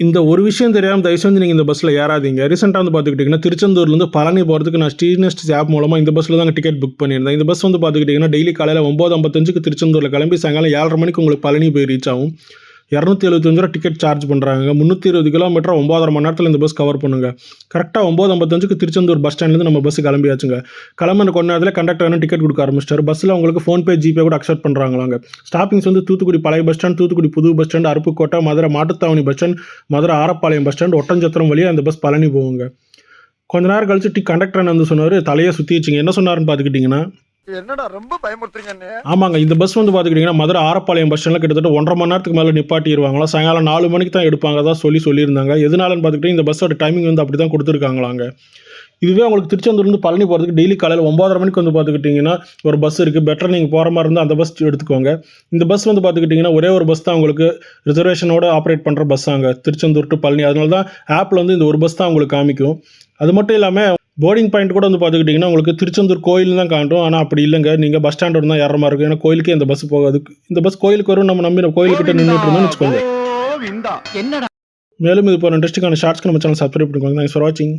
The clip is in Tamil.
இந்த ஒரு விஷயம் தெரியாமல் தயவு செஞ்சு நீங்கள் இந்த பஸ்ஸில் ஏறாதீங்க. ரீசெண்டாக வந்து பார்த்துக்கிட்டிங்கன்னா, திருச்செந்தூர்லேருந்து பழனி போகிறதுக்கு நான் ஸ்ரீநெஸ்ட் ஆப் மூலமாக இந்த பஸ்ஸில் தாங்க டிக்கெட் புக் பண்ணியிருந்தேன். இந்த பஸ் வந்து பார்த்துக்கிட்டிங்கன்னா, டெய்லி காலையில் 9:55க்கு திருச்செந்தூரில் கிளம்பி சாயங்காலம் 7:30 மணிக்கு உங்களுக்கு பழனி போய் ரீச் ஆகும். ₹275 டிக்கெட் சார்ஜ் பண்ணுறாங்க. 320 கிலோமீட்டர் 9.5 மணி நேரத்தில் இந்த பஸ் கவர் பண்ணுங்க. கரெக்டாக 9:55க்கு திருச்செந்தூர் பஸ் ஸ்டாண்ட்லேருந்து நம்ம பஸ் கிளம்பியாச்சுங்க. கிளம்பின கொஞ்ச நேரத்தில் கண்டக்டர் என்ன டிக்கெட் கொடுக்க ஆரம்பிச்சிட்டாரு. பஸ்ஸில் உங்களுக்கு ஃபோன்பே, ஜிபே கூட அக்செப்ட் பண்ணுறாங்களாங்க. ஸ்டாப்பிங்ஸ் வந்து தூத்துக்குடி பழைய பஸ் ஸ்டாண்ட், தூத்துக்குடி புது bus stand, Aruppukottai, Madurai Mattuthavani bus stand, Madurai Arapalayam bus stand, Oddanchatram வழியாக அந்த பஸ் பழனி போகுங்க. கொஞ்ச நேரம் கழிச்சு கண்டக்டர் வந்து சொன்னார், தலையை சுற்றிச்சிங்க. என்ன சொன்னாருன்னு பார்த்துக்கிட்டிங்கன்னா, என்னடா ரொம்ப பயமுறுத்துறீங்க. ஆமாங்க, இந்த பஸ் வந்து பார்த்துக்கிட்டிங்கன்னா மதுரை ஆரப்பாளையம் பஸ் ஸ்டாண்டில் கிட்டத்தட்ட 1.5 மணி நேரத்துக்கு மேலே நிப்பாட்டிடுவாங்களா. சாயங்காலம் 4 மணிக்கு தான் எடுப்பாங்க தான் சொல்லியிருந்தாங்க. எதனாலன்னு பார்த்துக்கிட்டிங்கன்னா இந்த பஸ்ஸோட டைமிங் வந்து அப்படி தான் கொடுத்துருக்காங்களாங்க. இதுவே உங்களுக்கு திருச்செந்தூர்லேருந்து பழனி போகிறதுக்கு டெய்லி காலையில் 9:30 மணிக்கு வந்து பார்த்துக்கிட்டிங்கன்னா ஒரு பஸ் இருக்குது. பெட்டர் நீங்கள் போகிற மாதிரி இருந்தால் அந்த பஸ் எடுத்துக்கோங்க. இந்த பஸ் வந்து பார்த்துக்கிட்டிங்கன்னா ஒரே ஒரு பஸ் தான் உங்களுக்கு ரிசர்வேஷனோட ஆப்ரேட் பண்ணுற பஸ்ஸாங்க, திருச்செந்தூர் டு பழனி. அதனால தான் ஆப்பில் வந்து இந்த ஒரு பஸ் தான் உங்களுக்கு காமிக்கும். அது மட்டும் இல்லாமல் போர்டிங் பாயிண்ட் கூட வந்து பார்த்துக்கிட்டிங்கன்னா உங்களுக்கு திருச்செந்தூர் கோயில் தான் காட்டும். ஆனால் அப்படி இல்லைங்க, நீங்கள் பஸ் ஸ்டாண்ட் தான் ஏற மாதிரி இருக்கும். ஏன்னா கோயிலுக்கே இந்த பஸ் போகாது. இந்த பஸ் கோயிலுக்கு வரும், நம்ம நம்பி கோயிலுக்கிட்ட நின்றுட்டு இருந்தோம்னு வச்சுக்கோங்க. மேலும் இது போகிற இன்ட்ரெஸ்டிங்கான ஷார்ட்ஸ்க்கு நம்ம சேனல் சப்ஸ்கிரைப் பண்ணிக்கோங்க. தேங்க்ஸ் ஃபார் வாட்சிங்.